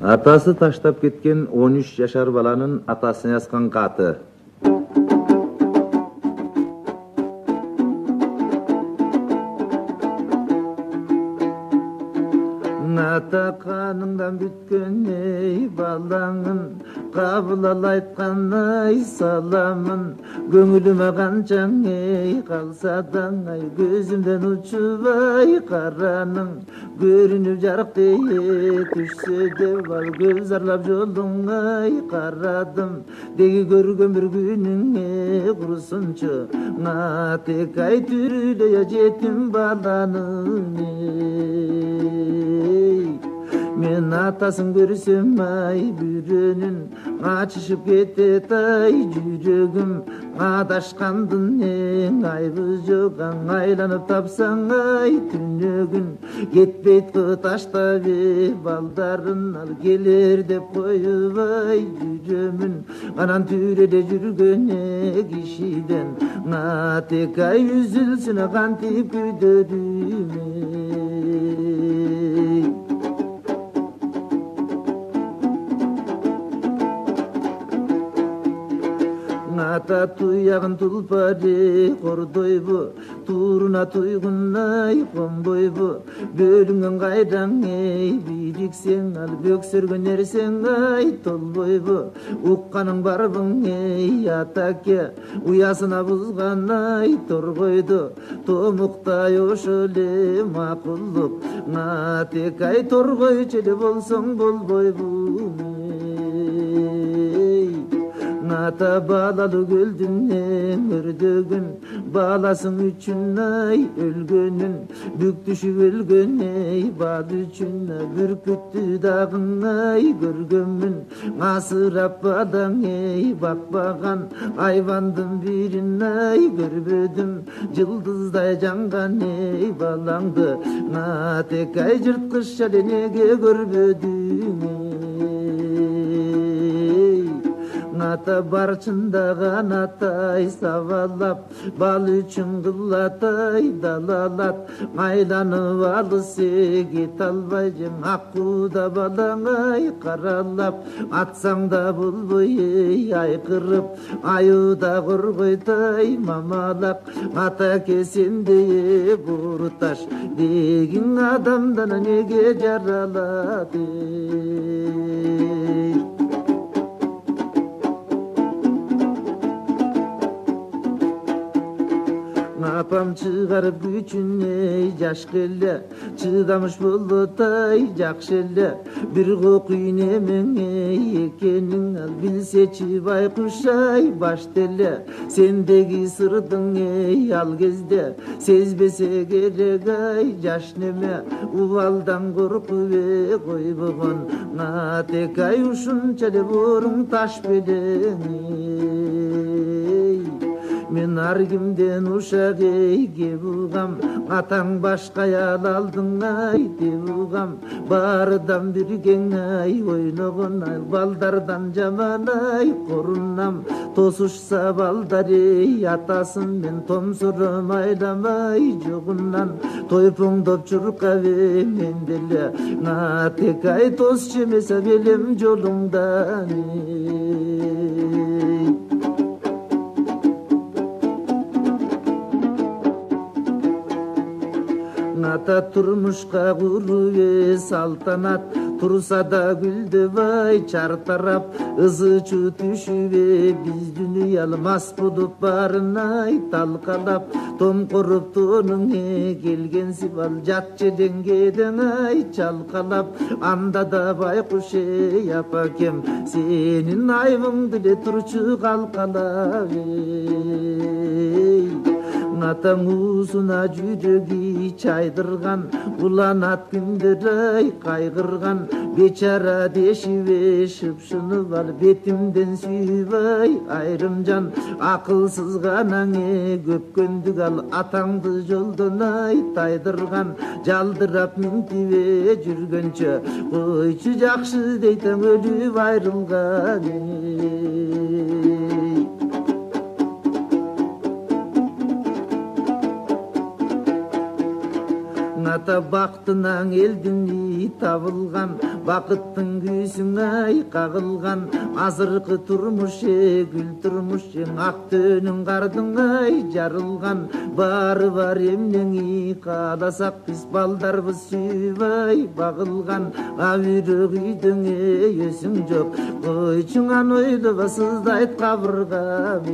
Атасы таштап кеткен 13 жашар баланын атасына жазган каты. Ата каныңдан бүткөн балаңын кабыл ал айткан саламын. Көңүлүмө канчаң калса да көзүмдөн учубай караның. Көрүнүп жарыктей түшсө де ал көз арлап жолуңа карадым. Деги көргөн бир күнүңө курсунчу тек түрүлөй жетим баланын. Мен атасын көрсөм бүрөнүн ачышып кетет жүрөгүм. Адашкандын айбы жок айланып тапсаң түнөгүн. Кетпейт таштап балдарын ал келер деп коюп жүрөмүн. Анан түрөдө жүргөн кишиден тек үзүлсүн кантип күйдөрүм. Ата туягын тулпары кордойбу, туруна туйгунай комбойбу. Бөлүнгөн кайдаң бириксең ал бөксөргөн нерсең толбойбу. Укканың барбың атаке, уясына бузган торгойду. Томуктай ошо эле макулдук тек торгойчу эле болсоң болбойбу. Ата балалуу көлдүн өрдөгүн, баласың үчүн өлгөнүн. Бүк түшүп өлгөн бал үчүн бүркүттү дагың көргөнмүн. Асырап балаң бакпаган айбандын бирин көрбөдүм. Жылдыздай жанган балаңды тек жырткыч эле неге көрбөдүм. Ата барчындаган атай сабалап, бал үчүн кылатай далалат. Айланып алыс кете албай жем аккуда балаң каралап. Атсаң да болбой айкырып, аюуда коргойтой мамалак. Атаке сенде бурташ дегин адамдан неге жаралады? Апам чыгарып күчүнө жаш келе, чыдамыш болутай жакшы эле. Бир кокуй немең экенин ал билсечи байкушай баш деле. Сендеги сырдың ал кезде сезбесе керек жаш неме. Убалдан коркуп койбогон тек ушунча эле боруң таш белең. Мен ар кимден ушак кеп угам, атаң башка аял алдың деп угам. Баарыдан биргең ойногон балдардан жаман корунам. Тосушса балдар атасын мен томсурум айламай жогунан. Тойпоңдоп чуркап мен деле тек тосчу эмес белем жолуңдан. Ата турмушка куруп салтанат, турса да гүлдөбай чартарап. Ызычу түшүп биз дүнү алмас болуп барын талкалап. Томкоруп тонуң келген сибал жат жеден кеден чалкалап. Анда да байкуш апакем сенин айбыңды эле турчу калкалап. Атаң уусуна жүрөгү чайдырган, уланат күндөр кайгырган. Бечара дешип шыпшынып ал бетимден сүйүп айрым жан. Акылсыз ганаң көпкөндүк ал атаңды жолдон тайдырган. Жалдырап минтип жүргөнчө койчу жакшы дейтең өлүп айрылган. ата бактынан элдин табылган бакыттын күйсүң ай кагылган азыркы турмуш гүл турмуш ак төнүң кардың ай жарылган баары бар эмнеңи кааласак биз балдарбыз сүйүп ай багылган абирөк үйдөң өсүң жок койчуңан ойлоба сыздайт кабыргам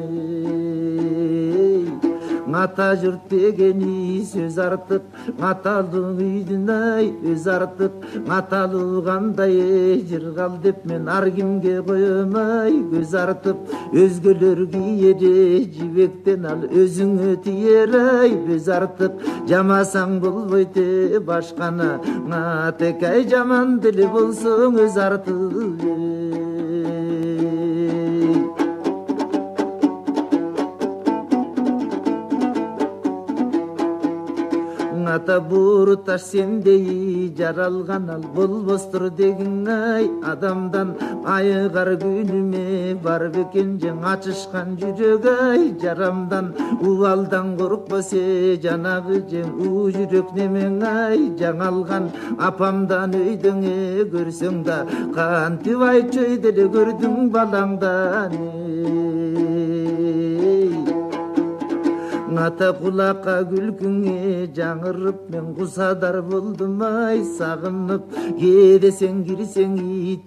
ата журт дегени сөз артык аталуу үйдүн ай өз артык аталуу кандай жыргал деп мен ар кимге коем ай көз артып өзгөлөр кийери жибектен ал өзүңө тиер ай көз артып жамасаң болбойт башканы атек ай жаман деле болсоң өз артып ата бууру таш сендей жаралган ал болбостур дегиң ай адамдан айыгар күнүмө бар бекен жең ачышкан жүрөк ай жарамдан убалдан коркпосе жанагы жең жүрөк немең ай жаңалган апамдан өйдөңө көрсөң да кантип айтчой деле көрдүң балаңдан ата кулакка күлкүңө жаңырып мен кусадар болдум ай сагынып кээдесең кирсең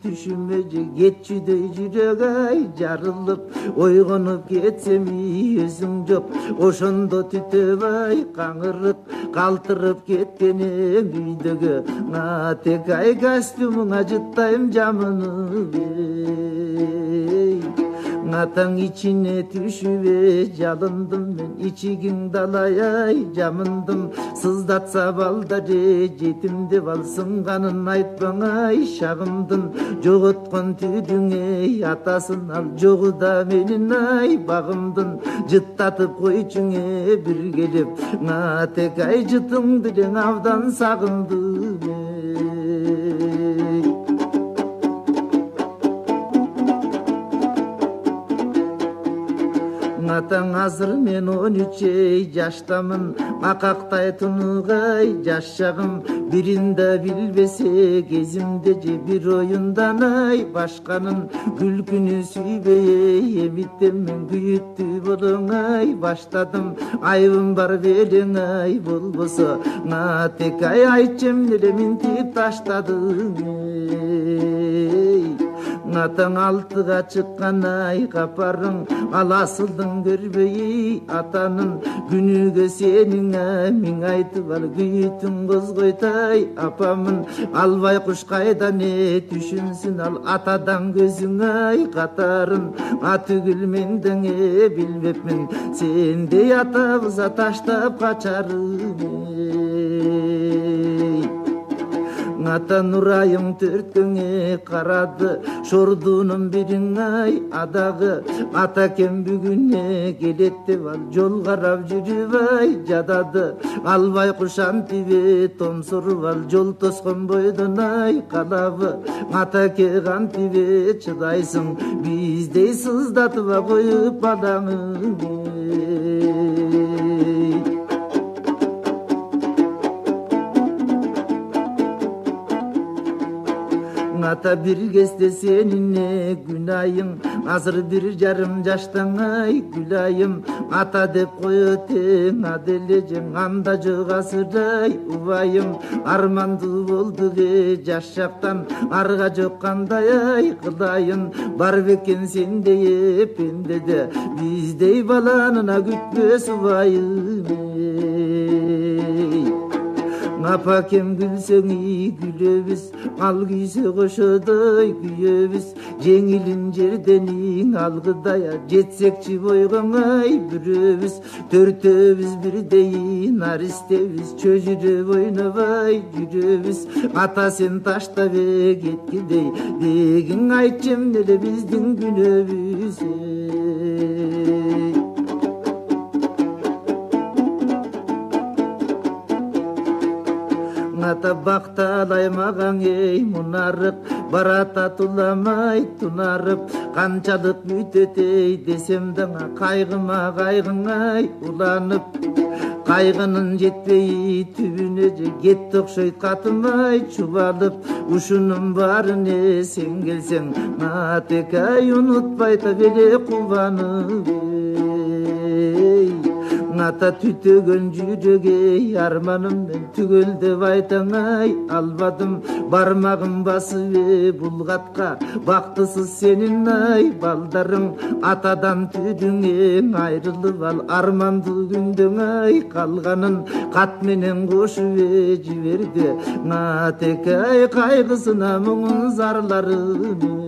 түшүмө же кетчүдөй жүрөк ай жарылып ойгонуп кетсем өзүң жок ошондо түтөп ай каңырып калтырып кеткенең үйдөгө атек ай костюмуңа жыттайм жамынып атаң ичине түшүп жалындым мен ичигиң далай ай жамындым сыздатса балдары жетимди бал сынганын айтпаң ай шагымдын жоготкон түрүңө атасын ал жогу да менин ай багымдын жыттатып койчуңө бир келип атек ай жытыңды дең абдан сагындым атаң азыр мен 13 жаштамын акактай тунугай жаш шагым биринде билбесе кезимде же бир оюндан ай башканын күлкүнү сүйбөй эмиттен мен күйүттүү болоң ай баштадым айыбым бар белең ай болбосо атек ай айтчы эмнеге минтип таштадың атаң алтыга чыккан ай капарың ал асылдың көрбөй атанын күнүгө сенин миң айтып ал күйүтүң козгойт ай апамын албай куш кайдан түшүнсүн ал атадан көзүң ай катарын атүгүл менден билбепмин сендей атабыза таштап качарын ата нурайым төрткөңө карады шордунун бириң ай адагы атакем бүгүнө келет деп ал жол карап жүрүп ай жадады албай кушантиби томсуруп ал жол тоскон бойдон ай калабы атаке кантиби чыдайсың биздей сыздатып коюп балаңы ата бир кезде сенине күнайың азыр 1,5 жаштаң ай күлайым ата деп коет аделе жең анда жок асырай убайым армандуу болду жаш жактан арга жок кандай ай кылайын бар бекен сендей пендеде биздей баланына күтпөс убайым апакем күлсөң күлөбүз ал күйсө кошодой күйөбүз жеңилин жердениң алгыдай жетсекчи бойгоң ай бүрөбүз төртөөбүз бирдей наристебиз чөжүрөп ойнобой жүрөбүз ата сен таштап кеткидей дегиң айтчы эмнеле биздин күнөөбүз ата бакталай магаң мунарып барата туламай тунарып канчалык бүтөт десем даңа кайгыма кайгың ай уланып кайгынын жетпей түбүнө же кетти окшойт катымай чубалып ушунун баарын сен келсең натекай унутпайта беле кубанып ата түтөгөн жүрөгөй арманыммен түгөл деп айтаң ай албадым бармагым басып булгатка бактысыз сенин ай балдарың атадан түйдүң эң айрылып ал армандуу күндөң ай калганын кат менен кошуп жиберди натекай кайгысына муңун зарларын